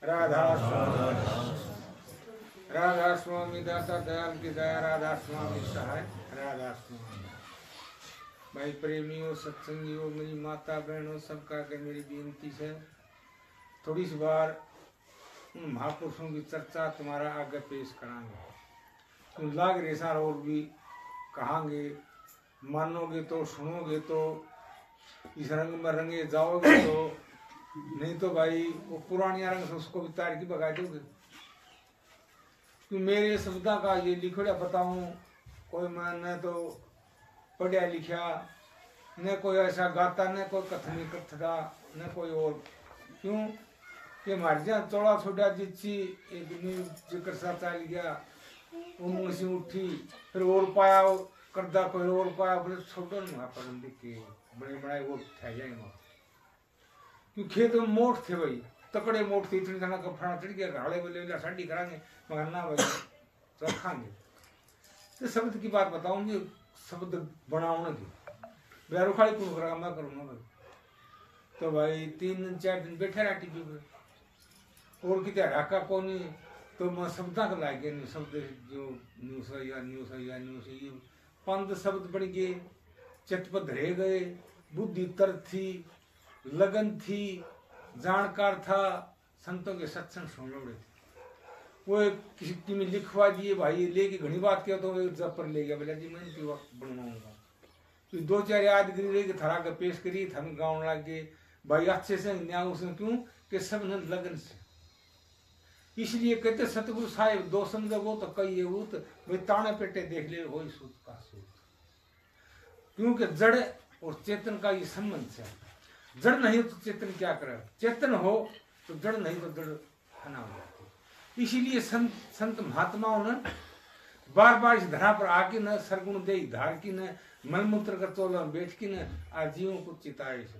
राधा राधा स्वामी दाता दयाल की दया, राधा स्वामी सहाय, राधा स्वामी। भाई प्रेमियों, सत्संगियों, मेरी माता बहनों, सबका के मेरी बेनती है, थोड़ी सी बार उन महापुरुषों की चर्चा तुम्हारा आगे पेश कराएंगे। तुम लाग रे सार और भी कहांगे, मानोगे तो, सुनोगे तो, इस रंग में रंगे जाओगे तो, नहीं तो भाई वो पुरानी रंग से उसको भी तार की भगा दोगे। मेरे शब्दा का ये लिखोड़ा बताऊं, कोई मैंने तो पढ़ा लिखा न, कोई ऐसा गाता न, कोई कथनी कथदा न, कोई और। क्यों कि हमारे जहाँ चौड़ा छोड़ा जिच्ची एक जिक्र सा चल गया, उनमें से उठी फिर और पाया करदा, कोई और पाया, बोले छोड़ो ना पर के बड़े बड़े वो ठह जाएंगे। क्यों खेत में मोट थे भाई, तकड़े मोट थे, इतनी जना कपड़ा चढ़ गया, घाड़े बोले साड़ी कराएंगे, मगर ना भाई तो रखांगे। तो शब्द की बात बताऊंगी, शब्द बनाने की बिहार उखाड़ी कौन करा, मैं करूँगा भाई। तो भाई 3-4 दिन बैठे रहा टीवी पे, और कितने राका कौन, तो मैं शब्दा का लाग गया, शब्द जो न्यूज़ ये 5 शब्द बन गए, चटपट रह गए, बुद्धि तर थी, लगन थी, जानकार था, संतों के सत्संग सुन रहे थे। वो किसी की में लिखवा दिए भाई, लेके घनी बात किया तो जब पर ले गया, बोला जी मैं इनकी वक्त बनवाऊंगा। तो 2-4 यादगिरी लेके थरा के पेश करी, हम गाँव लग गए भाई अच्छे से न्याय उसने। क्यों कि सब ने लगन से, इसलिए कहते सतगुरु साहिब दो समझ वो तो कई ये वो, भाई ताने पेटे देख ले वही सूत का सूत। क्योंकि जड़ और चेतन का ये संबंध है, जड़ नहीं तो चेतन क्या करे, चेतन हो तो जड़, नहीं तो जड़ फना हो जाती। इसीलिए संत महात्माओं ने बार बार इस धरा पर आके न सरगुण दे धार की न, मलमूत्र का तोला बैठ की न, आज जीवों को चिताए से,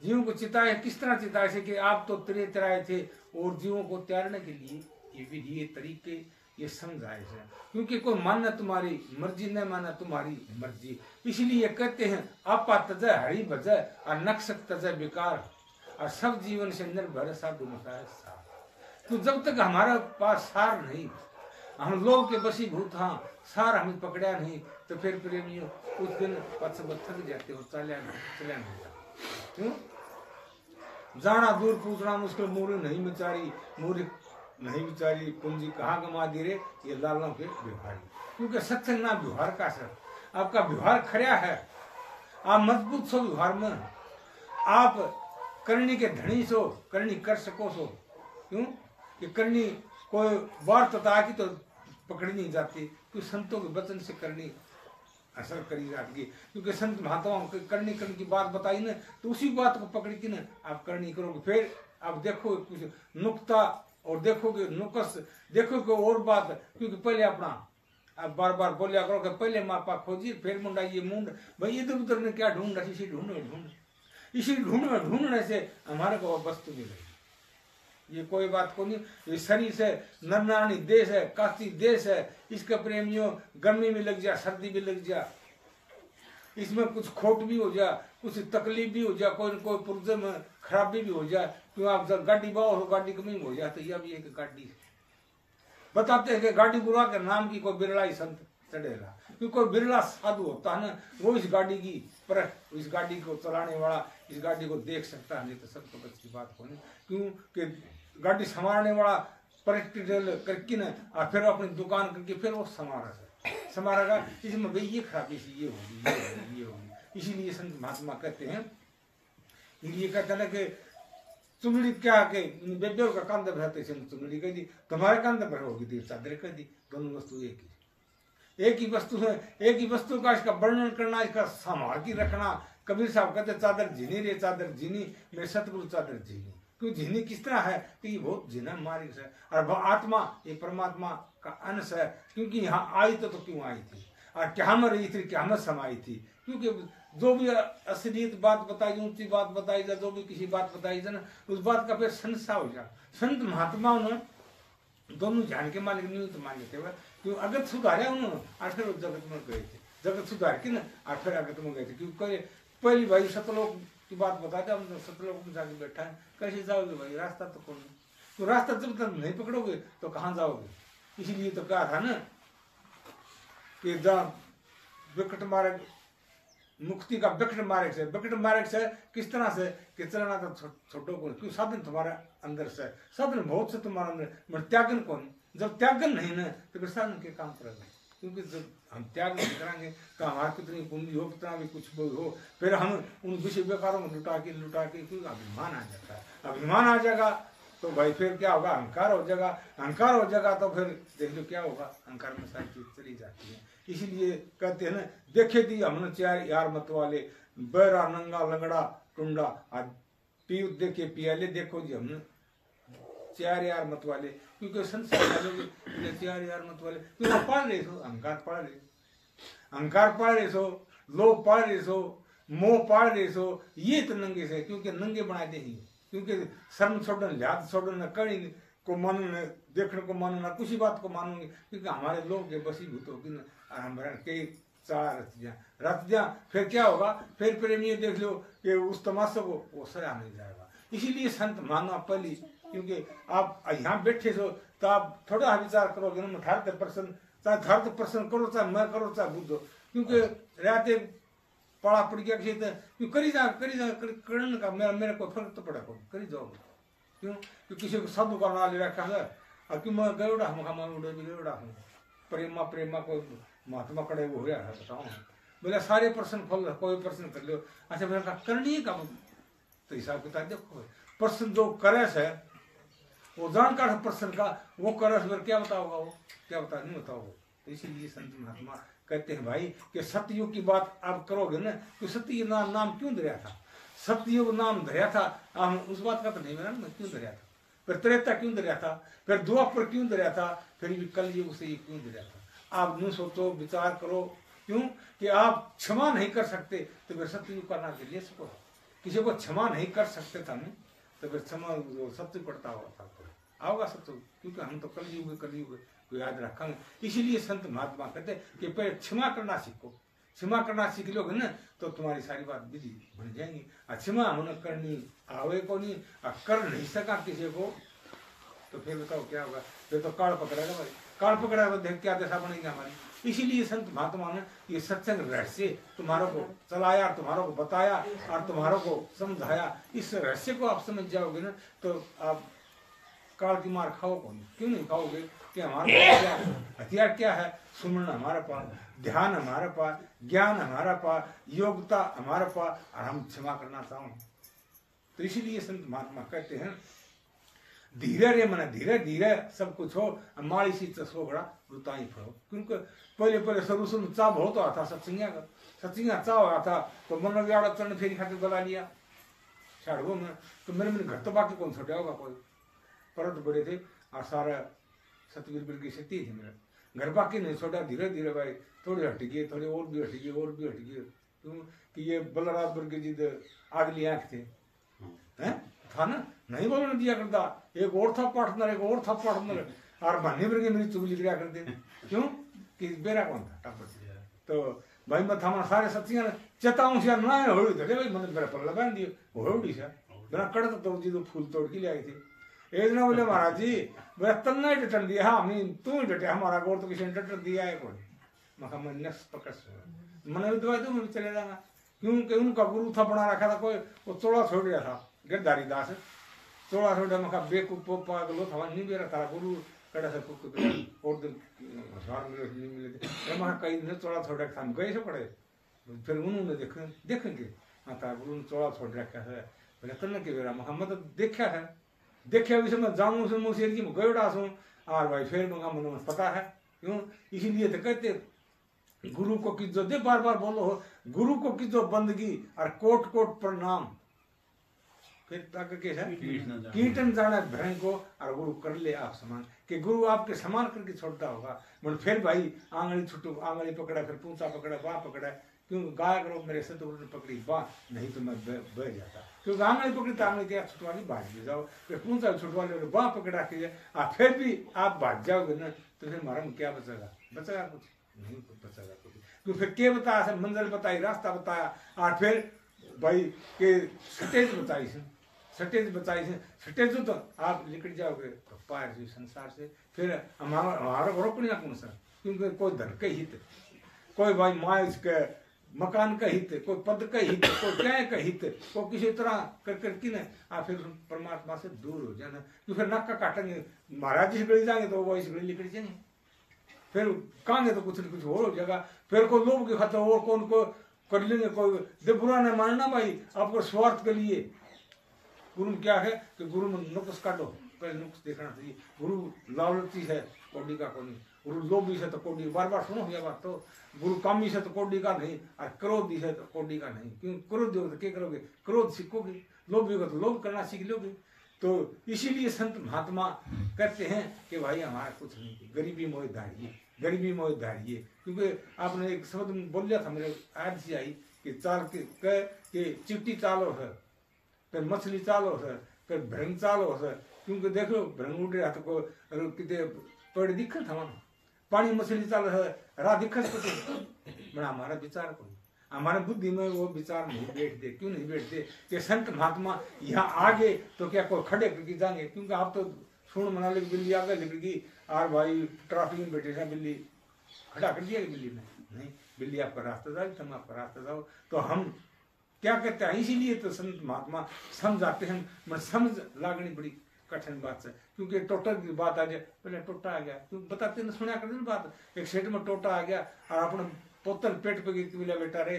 जीवों को चिताए। किस तरह चिताए से कि आप तो तिरे तराए थे, और जीवों को त्यारने के लिए ये विधि, ये तरीके, ये समझाए से। क्योंकि कोई मानना तुम्हारी मर्जी, न माना तुम्हारी मर्जी। इसलिए कहते हैं आपा तजय हरि भजय, और नक्शक तजय विकार, और सब जीवन से निर्भर साधु मता है सार। तो जब तक हमारा पास सार नहीं, हम लोग के बसीभूत, हाँ सार हमें पकड़ा नहीं, तो फिर प्रेमियों उस दिन पथ थक जाते हो, चल्या नहीं जाता। क्यों जाना दूर पूछना मुश्किल, मोरे नहीं बिचारी, मोरे नहीं बिचारी पूंजी कहाँ गमा दी रे, ये लालों के व्यवहारी। क्योंकि सत्संग ना व्यवहार का सर, आपका व्यवहार खड़ा है, आप मजबूत सो व्यवहार में, आप करनी के धनी सो, करनी कर सको सो। क्यों कि करनी कोई बार तता की तो पकड़ी नहीं जाती, क्योंकि संतों के वचन से करनी असर करी जाती। क्योंकि संत महात्माओं करनी की बात बताई ना, तो उसी बात को पकड़ के ना आप करनी करोगे। फिर आप देखो कुछ नुक्ता और देखोगे नुकस, देखोगे और बात। क्योंकि पहले अपना आप बार बार बोलिया करो कि पहले मापा खोजी, फिर मुंडा ये मुंड, भाई इधर उधर ने क्या ढूंढ, इसी ढूंढने से हमारे को वस्तु मिल रही। ये कोई बात को नहीं, ये शरीर से नरनारायणी देश है, काशी देश है, इसके प्रेमियों गर्मी में लग जा, सर्दी भी लग जा, इसमें कुछ खोट भी हो जा, कुछ तकलीफ भी हो जा, कोई पुर्जे में खराबी भी हो जाए। क्यों आप जब गाड़ी बाओ हो, गाड़ी कमी हो जाए, तो यह भी एक गाड़ी बताते हैं कि गाड़ी बुरा के नाम की कोई बिरला ही संत चढ़ेगा। क्योंकि कोई बिरला साधु होता है ना, वो इस गाड़ी की पर, इस गाड़ी को चलाने वाला इस गाड़ी को देख सकता है, नहीं तो सबको बच की बात होनी। क्योंकि गाड़ी संवारने वाला प्रैक्टिकल करके ना, और फिर अपनी दुकान करके फिर वो समारेगा, इसमें भाई ये खराबी से ये होगी। इसीलिए संत महात्मा कहते हैं, ये कहते हैं कि चुंगड़ी क्या के बेबे का कंध भरते चुंगड़ी कह दी, तुम्हारे कंध पर होगी दी चादर कह दी, दोनों वस्तु एक ही वस्तु है, एक ही वस्तु का इसका वर्णन करना, इसका संभाल की रखना। कबीर साहब कहते चादर झीनी रे चादर झीनी, मेरे सतगुरु चादर झीनी। क्यों झीनी किस तरह है कि ये बहुत झीना मार्ग है, और आत्मा ये परमात्मा का अंश है। क्योंकि यहाँ आई तो क्यों आई थी, और क्या में रही थी, क्या में समाई थी। क्योंकि जो भी असलियत बात बताई, ऊंची बात बताई जाए, जो भी किसी बात बताई जाए ना, उस बात का फिर संसार हो जाए। संत महात्माओं ने दोनों जान के मालिक नहीं तो मान लेते। क्यों अगत सुधारे उन्होंने, और फिर जगत में गए थे, जगत सुधार के ना, और फिर अगत में गए थे। क्योंकि पहली भाई सतलोक की बात बता दे, हम तो सतलोक में जाके बैठा है, कैसे जाओगे भाई, रास्ता तो कौन है, तो रास्ता जब तक नहीं पकड़ोगे तो कहाँ जाओगे। इसीलिए तो कहा था ना कि जहाँ विकट मार्ग, मुक्ति का विकट मार्ग से, विकट मार्ग से किस तरह से कि चलना तो छोटो कौन, क्यों साधन तुम्हारे अंदर से, साधन बहुत से तुम्हारे अंदर, मगर त्यागन कौन, जब त्यागन नहीं ना तो फिर साधन के काम करेंगे, क्योंकि जब हम त्याग नहीं करेंगे तो हमारे कितनी पूंजी हो, कितना भी कुछ हो, फिर हम उन विषय व्यापारों में लुटा के क्योंकि अभिमान आ जाता है, अभिमान आ जाएगा तो भाई फिर क्या होगा, अहंकार हो जाएगा, अहंकार हो जाएगा तो फिर देख लो क्या होगा, अहंकार में सारी चीज चली जाती है। इसीलिए कहते हैं ना, देखे दी हमने चार यार मत वाले, बहरा नंगा लंगड़ा टुंडा, पी देखे पियाले, देखो जी हमने चार यार मत वाले, क्योंकि संसार वाले चार यार मत वाले, क्यों पढ़ रहे सो, अहंकार पढ़ रहे, अहंकार पढ़ रहे सो, लोभ पढ़ रहे सो, मोह पढ़ रहे सो, ये तो नंगे से, क्योंकि नंगे बनाए दे ही, क्योंकि शर्म छोड़न, लिहाज छोड़न, न कड़ी को मानो, न देखने को मानो, न कुछ बात को मानोगे, क्योंकि हमारे लोग के बसीभूत होगी न, हम कई चार रच जा, फिर क्या होगा, फिर प्रेमी देख लो कि उस तमाशे को वो सजा नहीं जाएगा। इसीलिए संत मानना पहली, क्योंकि आप यहाँ बैठे हो तो आप थोड़ा विचार करोगे ना, 18% चाहे 18% करो, चाहे मैं करो, चाहे बुद्धो, क्योंकि रहते पड़ा पड़ गया किसी क्यों करी जा करने का मेरे को फर्क तो पड़ा करी जाओगे, क्यों कि किसी को साधु का ना ले रखा है, और क्यों मैं गयोड़ा हम उड़े भी गयोड़ा हूँ, प्रेमा प्रेमा को महात्मा कड़े हो रहा है, बताओ बोले सारे प्रश्न खोल, कोई प्रश्न कर लो, अच्छा मेरे करनी का तो हिसाब किताब देखो, प्रश्न जो करे से वो जानकार है प्रश्न का, वो करे फिर क्या बताओगा, वो क्या बता नहीं बताओगे। तो इसीलिए संत महात्मा कहते हैं भाई कि सतयुग की बात आप करोगे ना, तो सतयुग नाम क्यों धरिया था, सतयुग नाम धरिया था, हम उस बात का तो नहीं मेरा ना क्यों धरिया था, फिर त्रेता क्यों धरिया था, फिर द्वापर क्यों धरिया था, फिर भी कलयुग से ये क्यों धरिया था। आप यूं सोचो, विचार करो, क्यों कि आप क्षमा नहीं कर सकते तो फिर सतयुग का नाम ले सको, किसी को क्षमा नहीं कर सकते था नहीं तो फिर क्षमा सत्य पड़ता होगा आओगा सत्य, क्योंकि हम तो कलयुग को याद रखेंगे। इसीलिए संत महात्मा कहते कि पहले क्षमा करना सीखो, क्षमा करना सीख लोगे ना तो तुम्हारी सारी बात विधि बन जाएंगी। क्षमा होना करनी आवे को नहीं, कर नहीं सका किसी को तो फिर बताओ क्या होगा, फिर तो काल पकड़ेगा भाई, काल पकड़ेगा देख क्या दशा बनेगी हमारी। इसीलिए संत महात्मा ने ये सत्संग रहस्य तुम्हारों को चलाया, तुम्हारों को बताया और तुम्हारों को समझाया। इस रहस्य को आप समझ जाओगे ना तो आप काल की मार खाओ कौन, क्यों नहीं खाओगे कि हमारे पास हथियार क्या है, सुमरण हमारे पास, ध्यान हमारे पास, ज्ञान हमारे पास, योग्यता हमारे पास, और हम क्षमा करना चाहो। तो इसीलिए संत महात्मा कहते हैं धीरे रे मन, धीरे धीरे सब कुछ हो, माड़ी सी चसो बड़ा रुताई फड़ो। क्योंकि पहले शुरू चाह बहुत हुआ था, सत्संगिया चाह हुआ था तो मन व्याड़ा चरण फेरी खाते गला लिया छाड़ो में, तो मेरे घर तो बाकी कौन छोटा होगा कोई, परत बड़े थे और सारा सतवीर बिल की शक्ति थी, मेरा घर बाकी नहीं छोड़ा। धीरे धीरे भाई थोड़े हट गए, थोड़े और भी हट गए, और भी हट गए, क्यों कि ये बलराज वर्ग जी आगली आंख थे, हैं था ना, नहीं बोलने दिया करता, एक और था पार्टनर, एक और था पार्टनर, और भानी वर्ग मेरी चुगली किया करते, क्यों कि बेरा कौन था टापर। तो भाई मैं था सारे सत्सियां चेताऊं से ना होड़ी थे भाई, मैंने मेरा पल्ला बांध दिया होड़ी से बिना कड़क तोड़ जी, तो फूल तोड़ के ले आई थी। एक ना बोले महाराज जी मेरा तन्ना ही डटन दिया, हाँ मैं तू ही डटे, हमारा गोर तो किसी ने डटन दिया है कोई, मैं नक्स पकड़ मैंने भी दवाई दूं मैं भी चले जाऊंगा, क्योंकि उनका गुरु था बना रखा था कोई, वो चोड़ा छोड़ दिया था गिरधारी दास, चोड़ा छोड़ा मैं बेकूफ पागलो था नहीं मेरा था गुरु कड़ा से और दिन नहीं मिले थे, मैं कई दिन चोड़ा छोड़ रखा था, गए से पड़े फिर उन्होंने देखेंगे माता गुरु ने चोड़ा छोड़ रखा है, बोले तन्ने के बेरा मैं तो देखा है, देखा विषय में जाऊँ से मुझे की गयो डास हूँ और भाई फिर मंगा मन पता है, क्यों इसीलिए तो कहते गुरु को की जो दे बार बार बोलो हो, गुरु को की जो बंदगी और कोट कोट प्रणाम, फिर तक के कीर्तन जाना भरण को और गुरु कर ले आप समान, कि गुरु आपके समान करके छोड़ता होगा। मतलब फिर भाई आंगली छुट्टू, आंगली पकड़ा, फिर पूंछा पकड़ा, बाह पकड़ा, क्यों गाय करो मेरे सतगुरु ने पकड़ी बाह, नहीं तो मैं बह जाता, क्योंकि आंगली पकड़ी तो आंगली क्या छुटवानी भाग भी जाओ, फिर पूंछा छुटवा लो, बाह पकड़ा के फिर भी आप भाग जाओगे ना तो फिर हमारा क्या बचेगा, बचेगा कुछ नहीं बचेगा कुछ, क्यों फिर क्या बताया, मंजिल बताई, रास्ता बताया और फिर भाई के सटेज बताई से, सटेज बताई से, सटेज तो आप निकल जाओगे तो पार जो संसार से, फिर हमारा रोकने कौन सा, क्योंकि कोई धन का हित, कोई भाई माँ इसके मकान का हित, कोई पद का हित, कोई क्या का हित, कोई किसी तरह कर करके ना आप फिर परमात्मा से दूर हो जाना। तो फिर नक्का काटेंगे, महाराज जी से गली जाएंगे तो वो इस गली निकल जाएंगे, फिर कहेंगे तो कुछ न कुछ और हो जाएगा, फिर कोई लोभ के खाते और कौन को कर लेंगे, कोई दे बुरा नहीं मानना भाई आपको स्वार्थ के लिए। गुरु में क्या है कि गुरु में नुक्स काटो, पहले नुक्स देखना चाहिए। गुरु लालची है कोडी का कोनी, गुरु लोभी से तो कोडी, बार बार सुनो यह बात, तो गुरु कामी से तो कोडी का नहीं, और क्रोधी है तो कोडी का नहीं। क्यों क्रोध हो तो क्या करोगे, क्रोध सीखोगे, लोभी होगा तो लोभ करना सीख लोगे। तो इसीलिए संत महात्मा कहते हैं कि भाई हमारा कुछ नहीं, गरीबी मोह धारिये, गरीबी मोह धारिये। क्योंकि आपने एक शब्द बोलिया था मेरे आज से आई कि चाल के चिट्टी चालो है, फिर मछली चालो है, फिर भ्रंग चालो है। क्योंकि देख लो भ्रंग उड़ रहा तो कितने पेड़ दिखा था वहां, पानी मछली चाल है, राह दिखा बड़ा हमारा विचार को, हमारे बुद्धि में वो विचार नहीं बैठते। क्यों नहीं बैठते कि संत महात्मा यहाँ आगे तो क्या कोई खड़े करके जाएंगे। क्योंकि आप तो सुन मना ले बिल्ली आगे निकलेगी, और भाई ट्रैफिक में बैठे हैं बिल्ली खड़ा कर दिया बिल्ली ने, नहीं बिल्ली आपका रास्ता जाओ, तुम आपका रास्ता जाओ। तो हम क्या कहते हैं, इसीलिए तो संत महात्मा समझाते हैं। मैं समझ लागनी बड़ी कठिन बात है, क्योंकि टोटा की बात आ जाए, पहले टोटा आ गया, क्योंकि बताते न सुना करते बात, एक सेठ में टोटा आ गया और अपने पोतन पेट पे मिला बेटा रे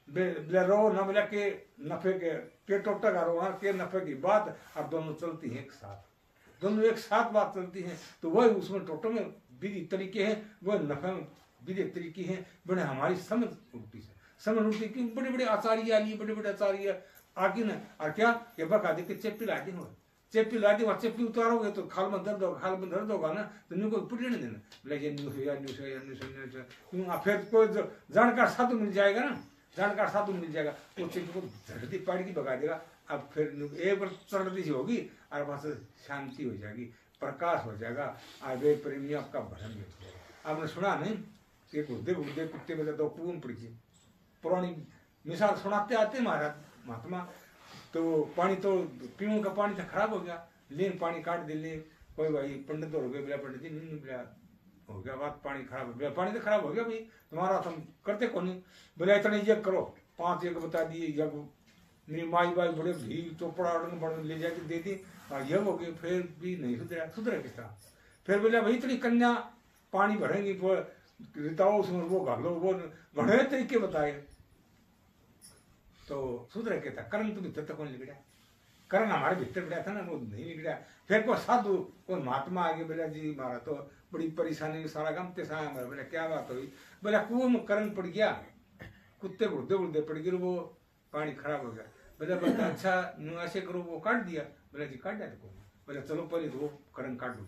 बिला रो न मिला के नफे के टोटा का रोना के नफे की बात, अब दोनों चलती हैं एक साथ, दोनों एक साथ बात चलती हैं। तो वही उसमें टोटो में विधि तरीके हैं, वह नफे में विधि तरीके हैं। बड़े हमारी समझ उल्टी से समझ उल्टी, क्यों बड़े बड़े आचार्य आलिए, बड़े बड़े आचार्य आगे न, और क्या ये बका दे के चेपी ला दी हो, चेपी ला दी, वहाँ चेपी उतारोगे तो खाल में दर्द होगा, खाल में दर्द होगा ना, तो न्यू को पुट नहीं देना, बोले ये न्यू है या न्यू है या न्यू है, क्यों फिर कोई जानकार साधु मिल जाएगा ना, जानकार साधु मिल जाएगा, वो चेपी को झटती पाड़ी की भगा देगा। अब फिर एक बार चढ़ती सी होगी और बस शांति हो जाएगी, प्रकाश हो जाएगा, और वे प्रेमी आपका भरण हो जाएगा। आपने सुना नहीं कि गुर्दे गुर्दे कुत्ते में तो पूम पड़ी, पुरानी मिसाल सुनाते आते महाराज महात्मा। तो पानी तो पीने का पानी तो खराब हो गया, लेन पानी काट दे ले, कोई भाई पंडित हो गया, बिला पंडित जी नहीं बिला हो गया, बात पानी खराब हो गया, पानी तो खराब हो गया भाई तुम्हारा, तुम करते कौन नहीं, बोले इतना यज्ञ करो, 5 यज्ञ बता दिए, यज्ञ मेरी माई बाई बड़े भी चोपड़ा बड़े ले जाके दे दी, और यज्ञ हो गए, फिर भी नहीं सुधरा, सुधरा किस तरह। फिर बोले भाई इतनी कन्या पानी भरेंगी, रिताओ उसमें वो घालो, वो बड़े तरीके बताए, तो सुधर के था। करण तो भीतर तक कौन बिगड़ा, करण हमारे भीतर बिगड़ा था ना, वो नहीं बिगड़ा। फिर कोई साधु कोई महात्मा आगे बोला जी हमारा तो बड़ी परेशानी, सारा गम ते साया हमारा, बोला क्या बात हुई, बोला कुएं में करण पड़ गया, कुत्ते गुर्दे गुर्दे पड़ गए, वो पानी खराब हो गया। बोला बता अच्छा नुआसे करो, वो काट दिया, बोला जी काट दिया तो बोला चलो पहले तो वो करण काट दो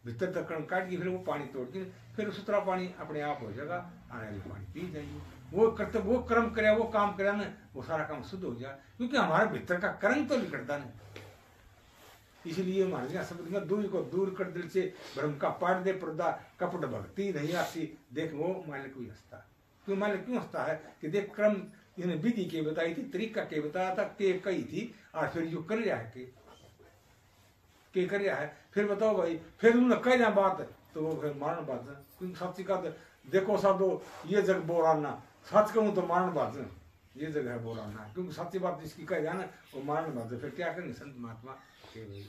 भीतर तक करण काट के, फिर वो पानी तोड़ के, फिर सुथरा पानी अपने आप हो जाएगा, आने वाले पानी पी जाएंगे। वो करते वो कर्म करे, वो काम करे ना, वो सारा काम शुद्ध हो जाए, क्योंकि हमारे भीतर का कर्म तो निकलता नहीं। इसलिए महाराज शब्द में दूर को दूर कर दिल से भ्रम का पाट दे पर्दा, कपट भक्ति नहीं आती देख वो मालिक भी हंसता। क्यों मालिक क्यों हंसता है कि देख क्रम इन्हें विधि के बताई थी, तरीका के बताया था, के कही थी, और फिर जो कर रहा है के कर रहा है, फिर बताओ भाई, फिर उन्होंने कह दिया बात तो वो फिर मारण बात है। क्योंकि सच्ची का देखो साधो ये जग बोराना, सच कहूँ तो मारण बात है, ये जगह है बोराना, क्योंकि सच्ची बात जिसकी कह जाए ना वो मारण बात है। फिर क्या करेंगे संत महात्मा के भाई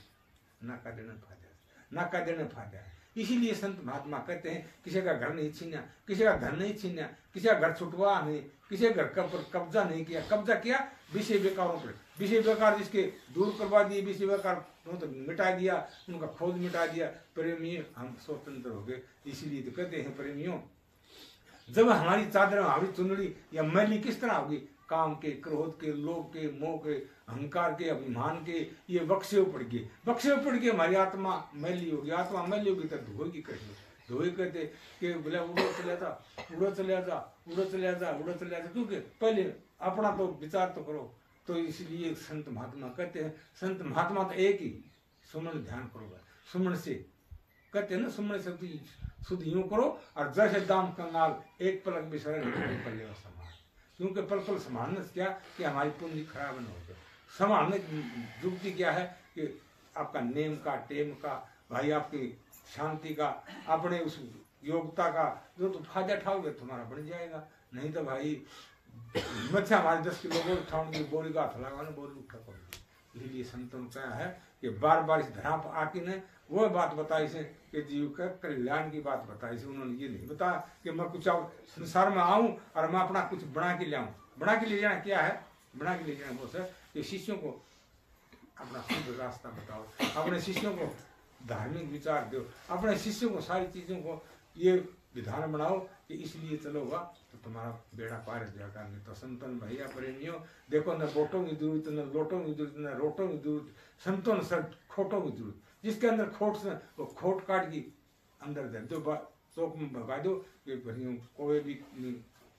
ना का देना फायदा, ना का देना फायदा है। इसीलिए संत महात्मा कहते हैं किसी का घर नहीं छीना, किसी का धन नहीं छीना, किसी का घर छुटवा नहीं, किसी घर का पर कब्जा नहीं किया, कब्जा किया विषय बेकारों पर, विषय बेकार जिसके दूर करवा दिए, विषय बेकार तो मिटा दिया, उनका खोज मिटा दिया, प्रेमी हम स्वतंत्र हो गए। इसीलिए तो कहते हैं प्रेमियों जब हमारी चादर हमारी चुनड़ी या मैली किस तरह होगी, काम के, क्रोध के, लोभ के, मोह के, अहंकार के, अभिमान के, ये बक्से पड़ गए, बक्से पड़ के हमारी आत्मा मैली होगी, आत्मा मैली होगी तो धोएगी कैसे, धोए कहते कि बोला उड़ो चले जा, उड़ो चले जा, उड़ो चले जा, उड़ो चले जा, क्योंकि पहले अपना तो विचार तो करो। तो इसलिए संत महात्मा कहते हैं, संत महात्मा तो एक ही सुमन ध्यान करोगा, सुमन से कहते हैं ना, सुमन से शुद्ध यूं करो, और जैसे दाम कंगाल एक पलक बिसरे कर ले समान, क्योंकि पल पल संभालने से क्या कि हमारी पूंजी खराब न हो जाए। संभालने की युक्ति क्या है कि आपका नेम का, टेम का, भाई आपकी शांति का, अपने उस योग्यता का जो तो फायदा उठाओगे तुम्हारा बन जाएगा। नहीं तो भाई मच्छा हमारे 10 किलो को उठाऊंगी, बोरी का हाथ लगाने बोरी उठा पड़ेगी। इसलिए संतों ने कहा है कि बार बार इस धरा पर आके ने वो बात बताई से कि जीव का कल्याण की बात बताई से। उन्होंने ये नहीं बताया कि मैं कुछ संसार में आऊं और मैं अपना कुछ बना के ले आऊं। बना के ले जाना क्या है? बना के ले जाना वो सर कि शिष्यों को अपना शुद्ध रास्ता बताओ, अपने शिष्यों को धार्मिक विचार दो, अपने शिष्यों को सारी चीजों को ये विधान बनाओ कि इसलिए चलोगा तो तुम्हारा बेड़ा पार हो जाएगा। नहीं तो संतन भैया प्रेमियों देखो, न बोटों की जरूरत, न लोटों की जरूरत, न रोटों की जरूरत, संतों सर खोटों की जरूरत। जिसके अंदर खोट से वो खोट काट की अंदर दे दो, चौक में भगा दो कि कोई भी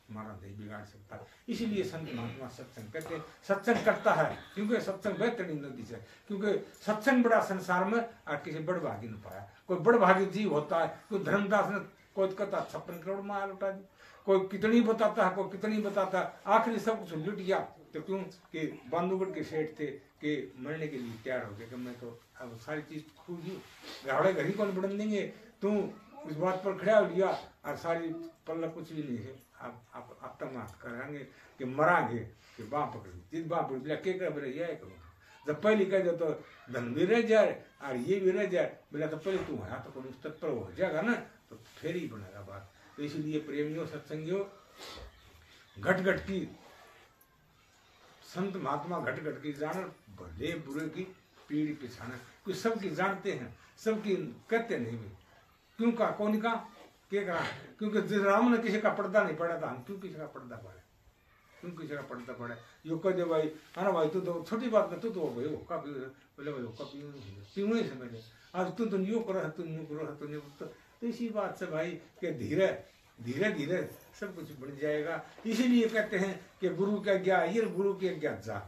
हमारा नहीं बिगाड़ सकता। इसीलिए संत महात्मा सत्संग करते हैं, सत्संग करता है क्योंकि सत्संग बेहतरीन नदी से, क्योंकि सत्संग बड़ा संसार में और किसी बड़ भागी न पाया। कोई बड़ भागी जीव होता है, कोई धर्मदास ने कोई कहता 56 करोड़ माल उठा दी, कोई कितनी बताता है, कोई कितनी बताता है, आखिरी सब कुछ लुट गया। तो क्यों कि बांधवगढ़ के सेठ थे कि मरने के लिए तैयार हो गए कि मैं तो अब सारी चीज खो गई, घाड़े घर ही कौन बढ़न देंगे, तू उस बात पर खड़ा हो लिया और सारी पल्ला कुछ भी नहीं है। आप तक मात करेंगे कि मरांगे कि बाँ पकड़ी जिस बाँ पकड़ी बोला के कर बोले यह करो। जब पहले कह दो तो धन भी रह जाए और ये भी रह जाए, बोला तो पहले तू है तो उस तत्पर हो जाएगा ना, तो फिर ही बनेगा बात। तो इसलिए प्रेमियों सत्संगियों घट घट की संत महात्मा घट घट की जान भले बुरे की पीढ़ी पिछाना, कुछ सबकी जानते हैं, सबकी कहते नहीं भी क्यों का कौन का क्या कहा, क्योंकि जिस राम ने किसी का पर्दा नहीं पड़ा था, हम क्यों किसी का पर्दा पड़े, क्यों किसी का पर्दा पड़े। यो कह दे भाई हाँ भाई तू तो छोटी बात में तू तो भाई होका पी बोले भाई होका पीऊ नहीं समझे, आज तू तो न्यू करो तू न्यू करो तू न्यू। तो इसी बात से भाई कि धीरे धीरे धीरे सब कुछ बन जाएगा। इसीलिए कहते हैं कि गुरु की आज्ञा ये गुरु की आज्ञा जा,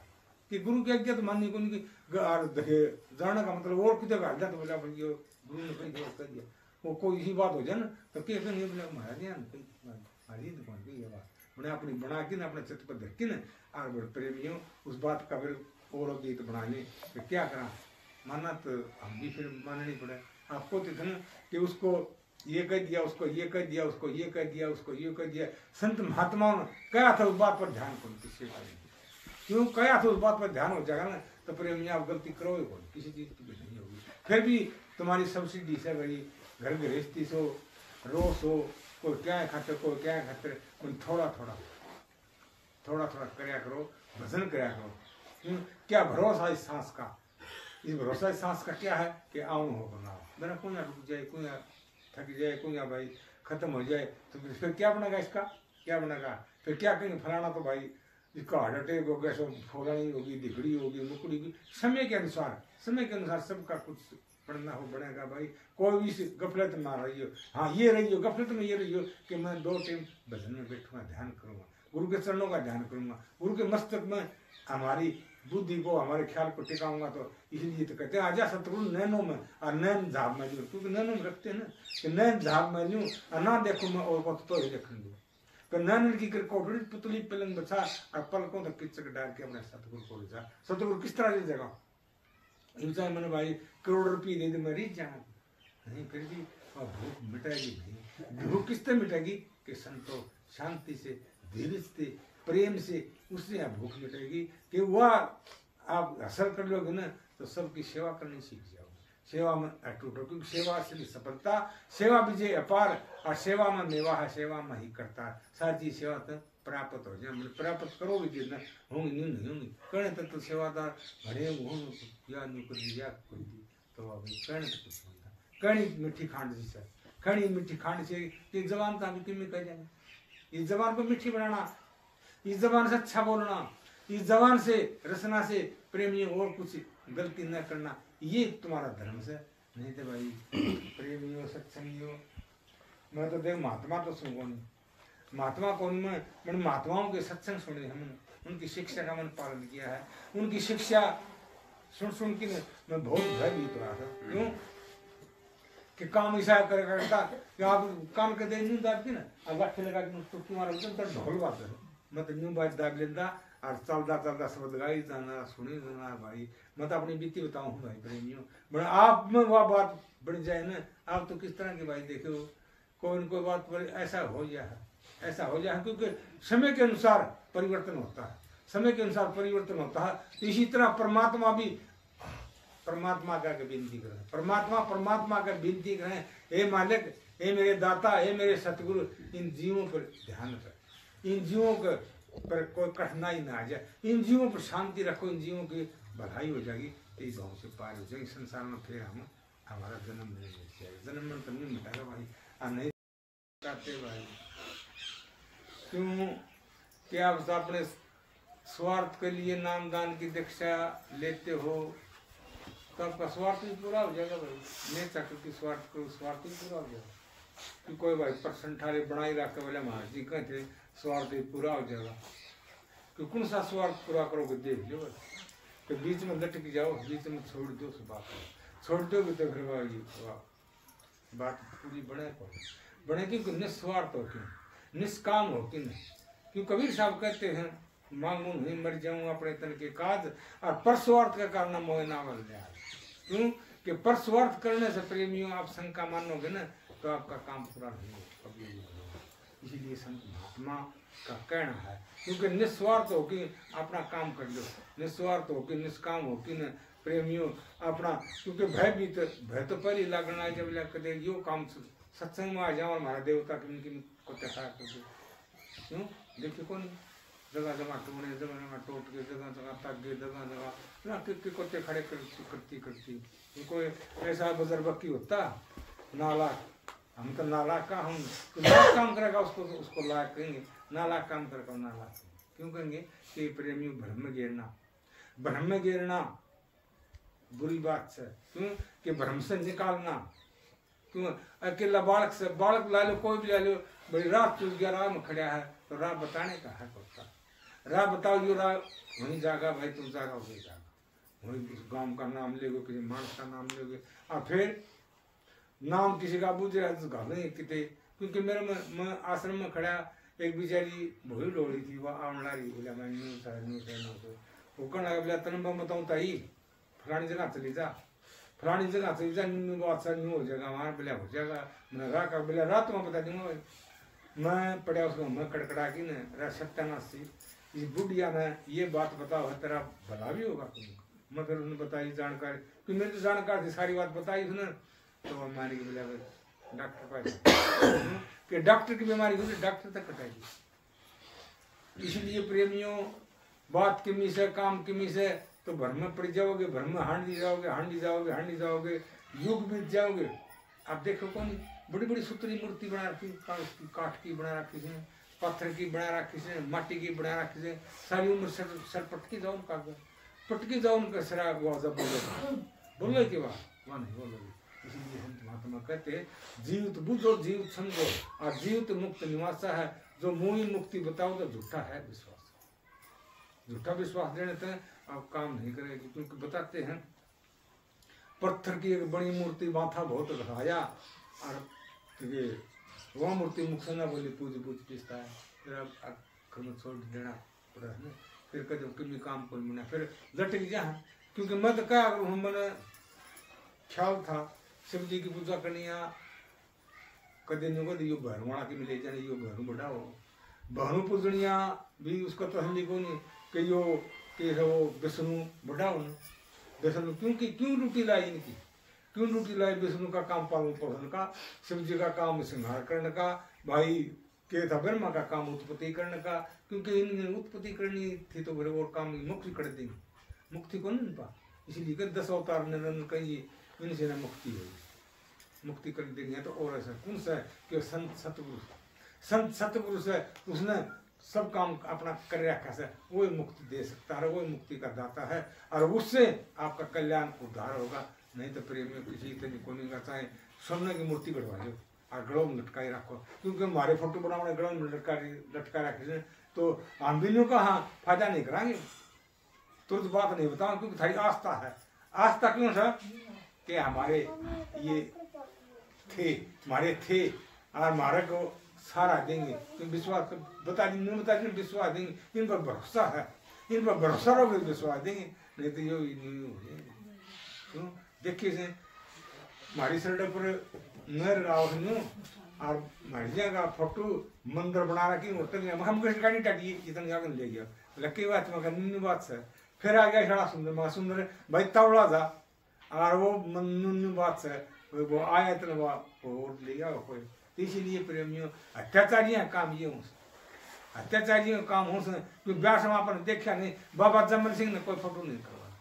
कि गुरु की आज्ञा तो माननी को उनकी जाने का मतलब और कितने का तो बोला भाई गुरु ने कह दिया वो कोई इसी बात हो जाए ना तो क्या नहीं बोला महाराज हमारी दुकान की ये बात उन्हें अपनी बना के ना अपने चित्र पर देख के ना और बड़े प्रेमियों उस बात का फिर और गीत बनाने फिर क्या करा माना तो हम भी फिर मानना नहीं पड़ा। आपको तो ना कि उसको ये कह दिया, उसको ये कह दिया, उसको ये कह दिया, उसको ये कह दिया। संत महात्माओं ने कहा था उस बात पर ध्यान करो, किससे क्यों कहा था उस बात पर ध्यान हो जाएगा ना तो प्रेमियों आप गलती करोगे कौन, किसी चीज की भी नहीं होगी। फिर भी तुम्हारी सब्सिडी से भाई घर गृहस्थी सो रोस हो, कोई क्या खाते कोई क्या खाते, कोई थोड़ा थोड़ा थोड़ा थोड़ा कराया करो, भजन कराया करो। क्यों क्या भरोसा इस सांस का, इस भरोसा इस सांस का क्या है कि आऊँ हो बनाओ मेरा कोई रुक जाए, कोई थक जाए, कोई भाई खत्म हो जाए तो फिर क्या बनेगा, इसका क्या बनेगा, फिर क्या कहेंगे फलाना तो भाई इसका हार्ट अटैक हो गया, सब फोड़नी होगी, दिखड़ी होगी, मुकड़ी होगी। समय के अनुसार सबका कुछ पढ़ना हो बनेगा भाई। कोई भी गफलत में रही हो, हाँ ये रही हो गफलत में ये रही हो कि मैं 2 टाइम भजन में बैठूंगा, ध्यान करूंगा, गुरु के चरणों का ध्यान करूंगा, गुरु के मस्तक में हमारी बुद्धि को हमारे ख्याल को टिकाऊंगा। तो इसलिए तो कहते हैं आजा सतगुरु नैनों में और नैन झाप में लूँ, क्योंकि नैनों में रखते हैं ना कि नैन झाप में लूँ और ना देखूँ मैं और बहुत तो ही देखूंगी। तो नैन की कोटड़ी पुतली पलंग बचा और पलकों तक किचक डाल के अपने सतगुरु को ले जा। सतगुरु किस तरह ले जाएगा, इंसान मैंने भाई करोड़ रुपये दे दे मैं रीत जाना नहीं, फिर भी भूख मिटेगी नहीं। भूख किससे मिटेगी कि संतोष शांति से धीरज से प्रेम से, उससे आप भूख मिटेगी कि वह आप हासिल कर लोगे ना तो सबकी सेवा करनी सीख जाओगे। सेवा में अटूट हो, क्योंकि सेवा से सफलता, सेवा विजय अपार और सेवा में मेवा है, सेवा में ही करता है सारी चीज सेवा तो प्राप्त हो जाए। मतलब प्राप्त करोगे जितना होंगी नहीं होंगी कहने तक तो सेवादार भरे होंगे या नौकरी या कोई तो अभी कहने तक कुछ होता कहीं मीठी खांड से खड़ी मीठी खांड से ये जबान था कि में कह जाएंगे, इस जबान को मीठी बनाना, इस जबान से अच्छा बोलना, इस जबान से रसना से प्रेमियों और कुछ गलती न करना, ये तुम्हारा धर्म से। नहीं तो भाई प्रेमियों सत्संगियों मैं तो देख महात्मा तो सुनूंगा नहीं, महात्मा कौन में मैंने महात्माओं के सत्संग सुने, हमने उनकी शिक्षा का मैंने पालन किया है। उनकी शिक्षा सुन सुन के मैं बहुत भयभीत रहा था। क्यों कि काम ऐसा करता कि आप काम के दिन नहीं दाबती ना अब लाठी लगा के तो तुम्हारा ढोल बात है मत न्यू बात दाब लेंदा और चलदा चलदा शब्द गाई जाना सुनी जाना भाई। मत अपनी बीती बताऊं भाई प्रेमियों, बड़ा आप में वह बात बढ़ जाए ना। आप तो किस तरह की भाई देखो कोई न कोई बात पर ऐसा हो जाए क्योंकि समय के अनुसार परिवर्तन होता है, समय के अनुसार परिवर्तन होता है। तो इसी तरह परमात्मा भी परमात्मा का विनती करें, परमात्मा का विनती करें, हे मालिक, हे मेरे दाता, हे मेरे सतगुरु, इन जीवों पर ध्यान कर, इन जीवों के पर कोई कठिनाई ना आ जाए, इन जीवों पर शांति रखो, इन जीवों की भलाई हो जाएगी, इस गाँव से पार हो जाएगी, संसार में फिर हमारा जन्म नहीं चाहिए। जन्म में तो नहीं मिटाएगा भाई, और नहीं करते भाई। क्यों क्या आप अपने स्वार्थ के लिए नाम दान की दीक्षा लेते हो तो आपका स्वार्थ भी पूरा हो जाएगा भाई। नहीं चाहते कि स्वार्थ भी पूरा हो जाएगा कि कोई भाई परसेंटारे बनाई रख के बोले महाराज जी कहते स्वार्थ भी पूरा हो जाएगा। कि कौन सा स्वार्थ पूरा करोगे देख लो, तो बीच में लटक जाओ, बीच में छोड़ दो, उस बात छोड़ दोगे तो फिर बात पूरी बने क्योंकि निस्वार्थ हो क्यों, निष्काम हो कि नहीं। क्यों कबीर साहब कहते हैं मांगू नहीं मर जाऊं अपने तन के काज और परस्वार्थ का कारण मोह ना बन जाए। क्यों कि परस्वार्थ करने से प्रेमियों आप शंका मानोगे ना तो आपका काम पूरा नहीं होगा, कभी नहीं होगा। इसीलिए संत महात्मा का कहना है क्योंकि निस्वार्थ हो कि अपना काम कर लो, निस्वार्थ हो कि निष्काम हो कि न प्रेमियों अपना। क्योंकि भय तो पहले लगना है जब लग दे यो काम सत्संग में आ जाओ और हमारा देवता की को तथा कर दो। क्यों देखिए कौन जगह जगह टूटे, जगह जगह टूट के, जगह जगह तक गए, जगह जगह ना कोते खड़े करती कोई ऐसा बुजुर्ग होता नाला, हम तो नाला का हम तो नालायक काम करेगा उसको लायक कहेंगे, नालायक काम करेगा नालायक। क्यों कहेंगे कि प्रेमी भ्रम में गिरना बुरी बात है। क्यों कि भ्रम से निकालना। क्यों अकेला बालक ला लो, कोई भी ला लो, बड़ी रात चूक गया, राह में खड़ा है तो राह बताने का हक होता, राह बताओ यो राह वहीं जागा भाई, तुम जागा वही जागा, वही उस गांव का नाम लेगो, किसी मानस का नाम लेगे और फिर नाम किसी का बुझ रहा है घाले किते। क्योंकि मेरे मैं आश्रम में खड़ा एक बेचारी भोई डोली थी, वह आने रही बोला मैं न्यू वो कहना बोला तन मैं बताऊँ ताई फलानी जगह चली जा, फलानी जगह चली जा, न्यू बात सर न्यू हो जाएगा, वहाँ बोला हो जाएगा। मैंने राह का बोला रात में बता दूंगा। मैं पढ़ा उसको मैं कड़कड़ा की न सत्यानाशी इस बुढ़िया ने ये बात बताओ है तेरा भला भी होगा तुम। मैं फिर उन्होंने बताई जानकारी, क्योंकि मेरी तो जानकारी थी, सारी बात बताई उसने। तो वह मानी की बोला डॉक्टर पास कि डॉक्टर की बीमारी हुई डॉक्टर तक कटाएगी। इसलिए प्रेमियों बात किमी से काम किमी से तो भ्रम में पड़ जाओगे, भ्रम में हांडी जाओगे, युग बीत जाओगे। आप देखो कौन बड़ी बड़ी सुतरी मूर्ति बना रखी, काठ की बना रखी है, पत्थर की बना रखी है, माटी की बना रखी है, सारी उम्र सर पटकी जाओ उनका, पटकी जाओ उनका सरा बोलो की बात वह नहीं बोलोगे। इसीलिए हम महात्मा कहते जीवित बुझो जीवित समझो और जीवित मुक्त निवासा है। जो मोही मुक्ति बताओ तो झूठा है विश्वास, झूठा विश्वास देने से आप काम नहीं करेगी। क्योंकि बताते हैं पत्थर की एक बड़ी मूर्ति माथा बहुत घाया और वह मूर्ति मुख से ना बोली पूज पीसता है, फिर अब छोड़ देना पड़ा है। फिर कदम कभी काम को मिला फिर लटक जा। क्योंकि मत का मैंने ख्याल था शिव जी की पूजा करनी है, कदे नहीं कदे यो भरवाड़ा की मिले जाने यो भरू बढ़ाओ, भरू पूजनिया भी उसका तो हम को नहीं कि यो कि वो विष्णु बढ़ाओ न विष्णु। क्योंकि क्यों ड्यूटी लाई इनकी, क्यों ड्यूटी लाई विष्णु का काम पालन पोषण का, शिव जी का काम श्रृंगार करने का, भाई के था ब्रह्मा का काम उत्पत्ति करने का। क्योंकि इन्हें उत्पत्ति करनी थी तो बोले और काम मुक्ति कर देंगे, मुक्ति को नहीं पा। इसलिए 10 अवतार ने कहीं इनसे न मुक्ति होगी, मुक्ति कर देंगे। तो और ऐसा कौन सा है कि संत सतपुरुष है, उसने सब काम अपना कर रखा है, वही मुक्ति दे सकता है, वही मुक्ति का दाता है और उससे आपका कल्याण उद्धार होगा। नहीं तो प्रेम में किसी तरह को नहीं करता है, सोने की मूर्ति गढ़वा लो और गलों में लटकाई रखो। क्योंकि हमारे फोटो बनाने गलों में लटका रखे तो हम भी का हाँ फायदा नहीं कराएंगे, तुरंत बात नहीं बताऊँ। क्योंकि थारी आस्था है, आस्था क्यों सर कि हमारे ये थे और हमारे को सारा देंगे। तुम विश्वास बता दी विश्वास देंगे, इन पर भरोसा है, इन पर भरोसा रहोगे विश्वास देंगे, नहीं तो यो नहीं हो जाएगा। क्यों देखिए से हमारी सड़क पर नर राव और मरिया का फोटो मंदिर बना रखी होटल में हम किसी गाड़ी टाटी इतने आगे ले गया लकी बात मगर नुन्नू बात से फिर आ गया बड़ा सुंदर मगर सुंदर भाई तवड़ा था और वो नुन्नू बात से वो आया इतना वो ले गया कोई। तो इसीलिए प्रेमियों अत्याचारियों काम ये हो अत्याचारियों काम हो क्योंकि ब्याह समापन देखा नहीं बाबा जमन सिंह ने कोई फोटो नहीं करवाया,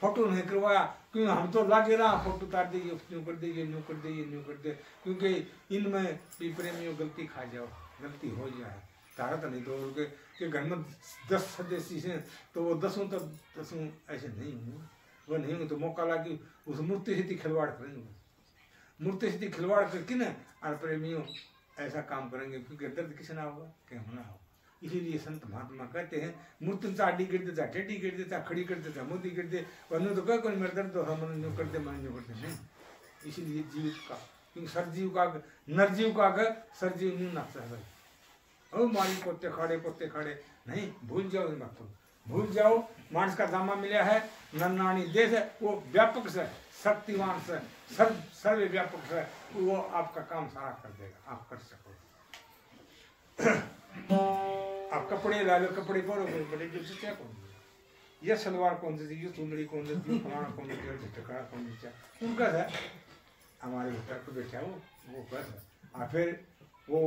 फोटो नहीं करवाया क्योंकि हम तो लागे रहा फोटो उतार देंगे न्यू कर देंगे न्यू कर देंगे न्यू कर दे क्योंकि इनमें भी प्रेमियों गलती खा जाओ गलती हो जाए तारा तो नहीं तो कि घर में 10 सदस्य हैं तो वो 10 तो 10 ऐसे नहीं होंगे, वो नहीं होंगे तो मौका लगे उस मूर्ति से खिलवाड़ करेंगे, मूर्ति से खिलवाड़ करके ना और प्रेमियों ऐसा काम करेंगे क्योंकि दर्द किसी ना होगा कि हम ना हो। इसीलिए संत महात्मा कहते हैं मूर्ति चाडी गिर दे टेढ़ी गिर दे खड़ी कर दे मोदी गिर दे वरना तो कोई मेरे दर्द तो हम न्यू कर दे मान न्यू कर दे नहीं। इसीलिए जीव का क्योंकि सरजीव का नरजीव का सरजीव न्यू ना चाहिए ओ मारी पोते खाड़े नहीं भूल जाओ इन बातों भूल जाओ। मानस का दामा मिला है नन्नानी देश है वो व्यापक से शक्तिवान से सर्व व्यापक से वो आपका काम सारा कर देगा आप कर सको। आप कपड़े ला लो कपड़े पहनो बड़े जो से क्या कौन ये सलवार कौन सी ये चुंदड़ी कौन सी फलाना कौन सी टकरा कौन सी उनका है हमारे होटल पे बैठा वो कर है और फिर वो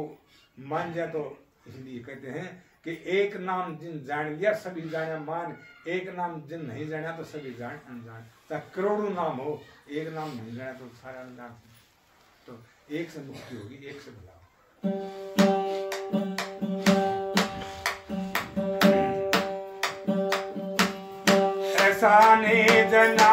मान जाए तो इसलिए कहते हैं कि एक नाम जिन जान लिया सभी जाने मान, एक नाम जिन नहीं जाना तो सभी जान अनजान। चाहे करोड़ों नाम हो एक नाम नहीं जाना तो सारा अनजान। तो एक से मुक्ति होगी एक से भला ऐसा नहीं जना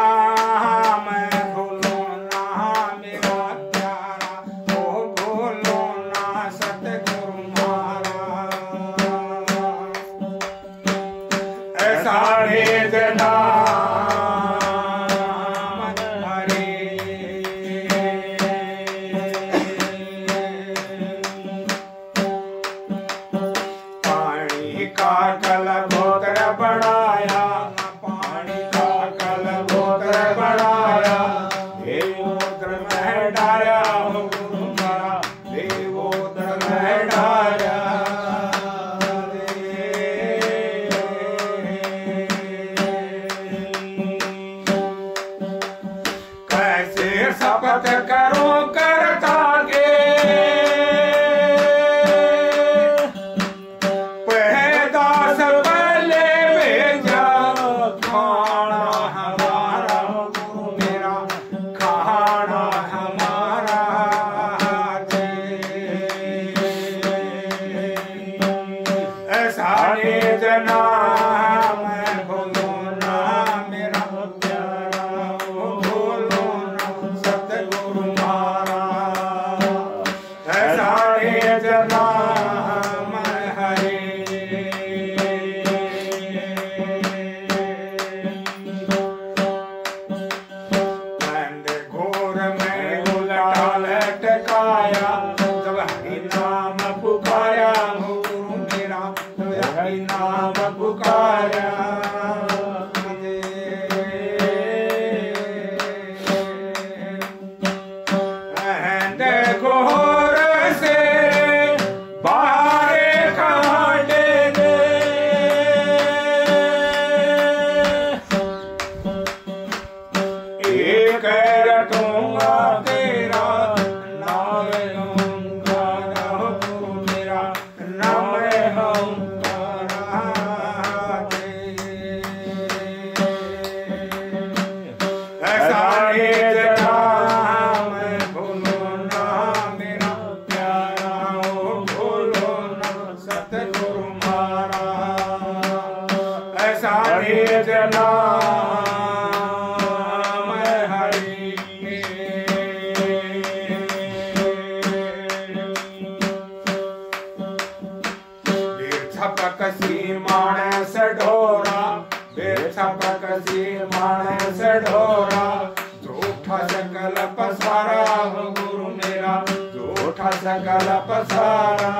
सकल पसारा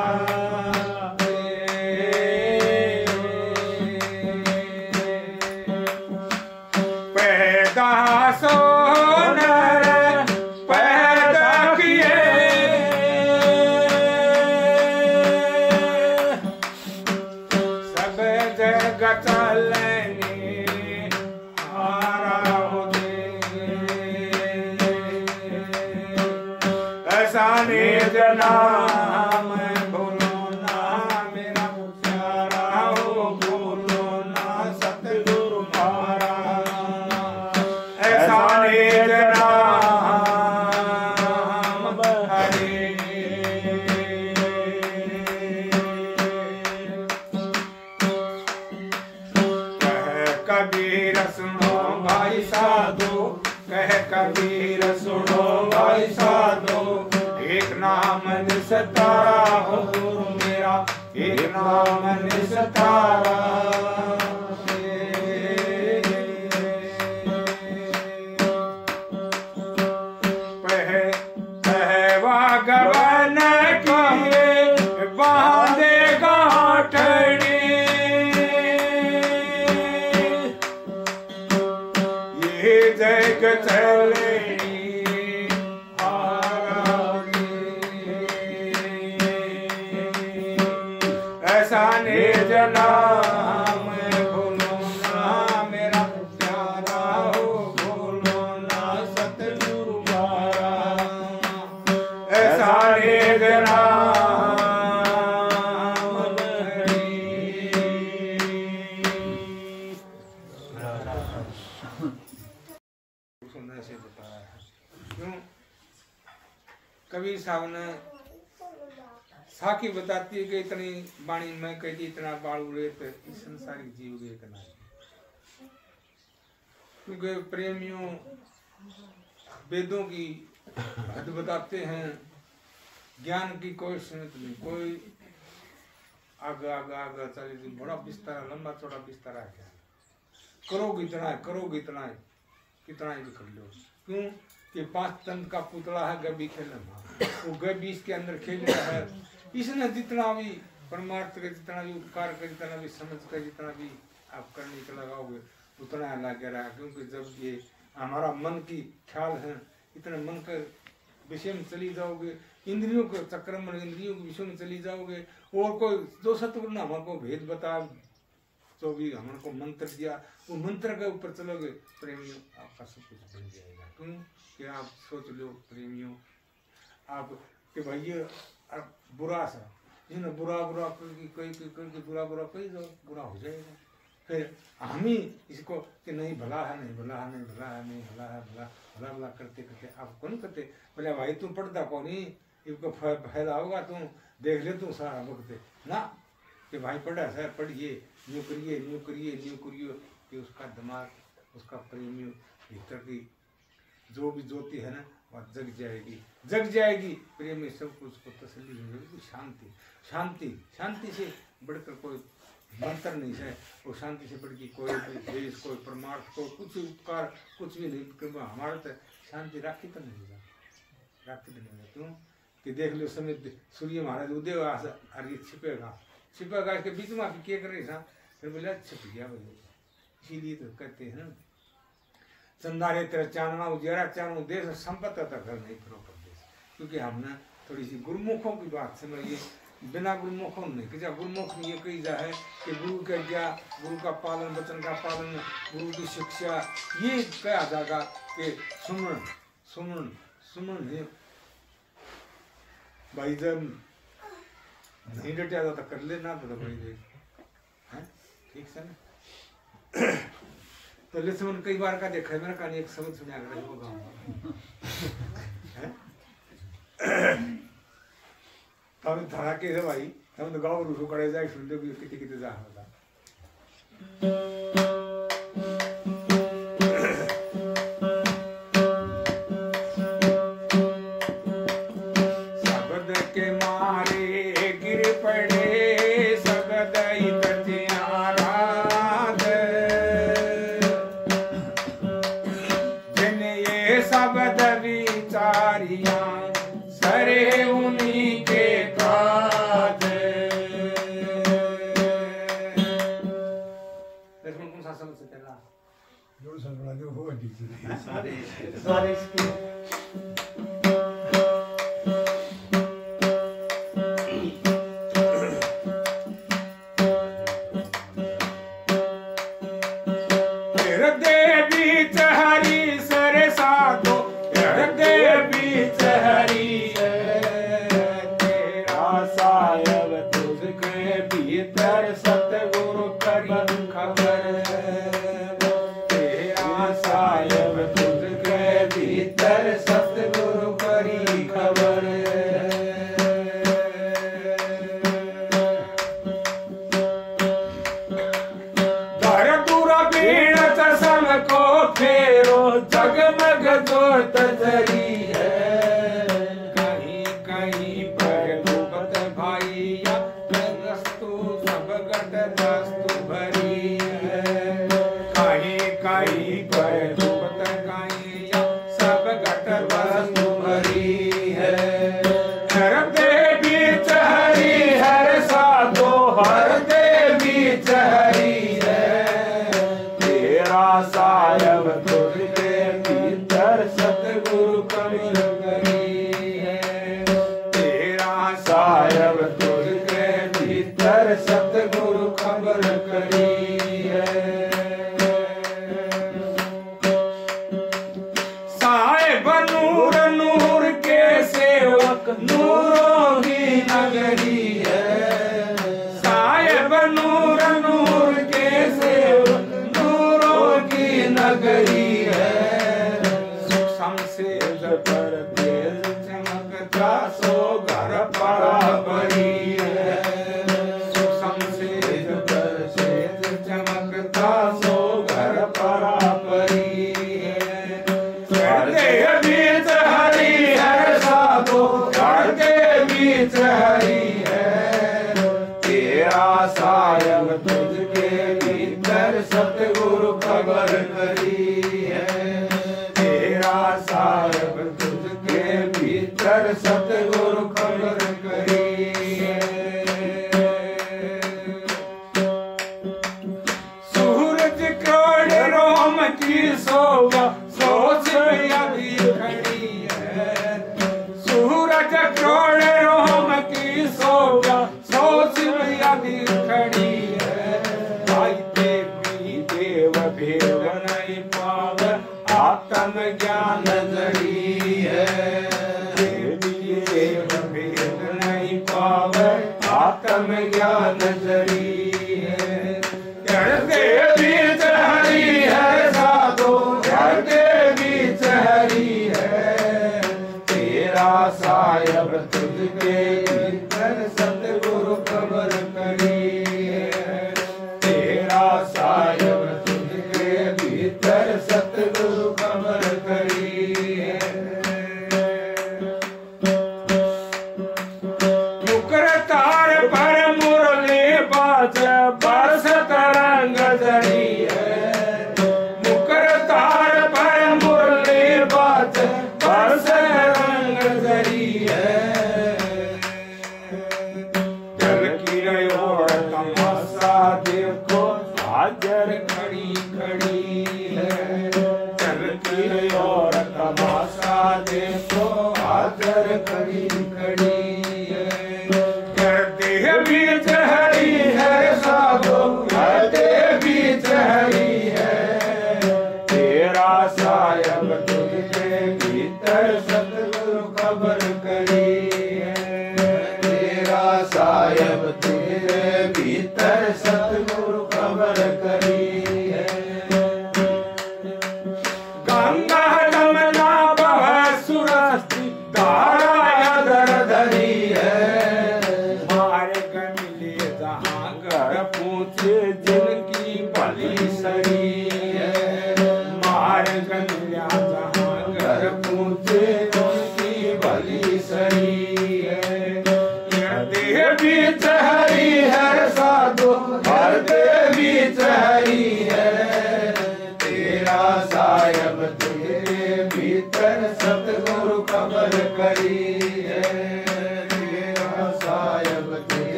पैदा सो नर पैदा किए सब जगह चलनी हारा हो दे ऐसा निज नाम भूलो ना मेरा प्यारा हो भूलो ना सतगुरु मारा ऐसा निज नाम हरे कबीर सुनो भाई साधो कह कबीर सुनो भाई साधो एक नाम निस्तारा हो गुरु मेरा एक नाम निस्तारा पहवा गवन किए बांधे गांठड़ी जग चले ऐसा निज नाम भूलो ना मेरा प्यारा हो भूलो ना सतगुरु मारा ऐसा निज नाम हरि से बताया है। क्यों कबीर साहब ने साखी बताती है कि इतनी बाणी में कहती इतना बाड़ू रेत इस संसारिक जीव के इतना क्योंकि प्रेमियों वेदों की हद बताते हैं ज्ञान की कोई सीमित नहीं कोई आगे आगे आगे चले बड़ा बिस्तारा लंबा चौड़ा बिस्तारा क्या करोगे इतना है करोगे इतना है कितना ही कर लो क्यों कि 5 टन का पुतला है गबी खेलना वो गबी इसके अंदर खेल रहा है इसने जितना भी परमार्थ का जितना भी उपकार का जितना भी समझ कर जितना भी आप करने का लगाओगे उतना लगे रहा क्योंकि जब ये हमारा मन की ख्याल है इतने मन के विषय में चली जाओगे इंद्रियों के चक्र में इंद्रियों के विषय में चली जाओगे और कोई जो सतगुरु ने हमारे को भेद बता तो भी हमारे को मंत्र दिया वो मंत्र के ऊपर चलोगे प्रेमियों आपका सब कुछ बन जाएगा क्यों कि आप सोच लो प्रेमियों आप कि भाई ये बुरा सा जिन्हें बुरा बुरा करके बुरा बुरा कही जाओ बुरा हो जाएगा फिर हम ही इसको कि नहीं भला है नहीं भला है नहीं भला है नहीं भला है भला भला भला करते करते आप कौन करते बोले भाई तुम पढ़ता कौन ही इसको फायदा होगा तुम देख ले तुम सारा वक्त ना कि भाई पढ़ा सर पढ़िए न्यू करिए न्यू करिए न्यू करिए कि उसका दिमाग उसका प्रेमी भीतर की जो भी ज्योति है ना वह जग जाएगी प्रेमी सब कुछ को तसल्ली मिलेगी शांति शांति शांति से बढ़कर कोई मंत्र नहीं है वो शांति से बढ़ की कोई देश कोई परमार्थ को कुछ उपकार कुछ भी नहीं हमारा तो शांति राखी तो नहीं राखी तो नहीं क्यों कि देख लो समय सूर्य महाराज उदय अर्घ्य छिपेगा इसके बीच में आप क्या कर रहे फिर बोले छिप गया भाई इसीलिए तो कहते हैं चंदारे तेरा चानना उजरा चानू देश संपत्ति तक घर नहीं करो कर देश क्योंकि हमने थोड़ी सी गुरुमुखों की बात समझिए बिना गुरुमुखों नहीं कि जब गुरुमुख में ये कही जा है कि गुरु का क्या गुरु का पालन वचन का पालन गुरु की शिक्षा ये कहा जाएगा कि सुमरण सुमरण सुमरण है भाई जब नहीं डटा जाता कर लेना तो भाई देख हैं ठीक से ना तो लिस्मन कई बार का देखा है मेरा कहानी एक शब्द सुना कर वो गाँव तब धरा के है भाई तब तो गाँव रूसो करे जाए सुनते भी कितने कितने जा होगा शब्द के मारे गिर पड़े शब्द शब्द विचारिया सरे उन्हीं के काज। लक्ष्मण कौन सा शब्द से चला? जो शब्द जो हो दीजिए सारे इसके सतगुरु करी खबर, तेरा सायब तुझके भीतर सतगुरु करी खबर। धर दूरबीन चश्म को फेरो जगमग जोत जरी है, कहीं कहीं पर डूबत भाइया वस्तु भरी है, कहीं कहीं पर डूबत गाइया सब घट वस्तु भरी है। हर देवी चहरी हर साधो हर देवी चहरी है, तेरा सायब तुझके भीतर सतगुरु कमल करी है, तेरा सायब तुझके भीतर सतगुरु खबर करी है। साहिब नूर नूर के सेवक नूरों की नगरी है, साहिब नूर नूर के सेवक नूरों की नगरी है। सुख से पर तेज चमकता सो घर बराबरी है, सो घर परापरी है। करते बीच हरी है साधो करते बीच हरी है, तेरा सायब तुझके भीतर सतगुरु खबर करी है, तेरा सायब तुझके भीतर सतगुरु खबर करी है। की सोगा सोच अभी खड़ी है, सूरज क्रोड़ रोम की सोगा सोच अभी खड़ी है। भाई देवी देव भेव नहीं पाव आत्म ज्ञान जड़ी है, देवी देव भेव नहीं पाव आत्म ज्ञान जड़ी है। देवी चहरी है साधो देवी चहरी है, तेरा सायब तुझके भीतर सतगुरु खबर करी है, तेरा सायब तुझके भीतर सतगुरु खबर करी है। मुकर तार पर मुरली बाज बरसत रंग जड़ी है, मुकर तार पर मुरली बाज बरसत रंग जड़ी है। चल की और तमाशा देखो हाजर खड़ी खड़ी है, चल की और तमाशा देखो हाजर खड़ी खड़ी है। करते बीच हरी है साधो करते बीच हरी है, तेरा सायब तुझके भीतर सतगुरु खबर करी है, तेरा सायब तुझके भीतर सतगुरु खबर करी है। गंगा जमुना बह सुरस्ती धारा अधर धरी है, मार्ग मिले जहाँ घर पूछे जिनकी भली सरी है, मार्ग मिला जहाँ घर पूछे जिनकी भली सरी है। देवी चहरी है साधो हर देवी चहरी है, तेरा सायब तुझे भीतर सतगुरु खबर करी है।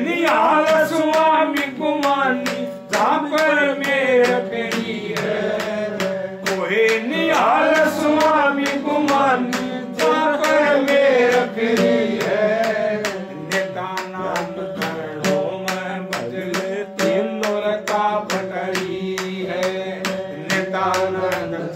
निहाल स्वामी गुमानी जहाँ पर मेरा फेरी है, कोई निहाल स्वामी गुमानी जहाँ पर मेरा फेरी है। नित्यानंद चरणों में बदले तीनों का पटरी है, नित्यानंद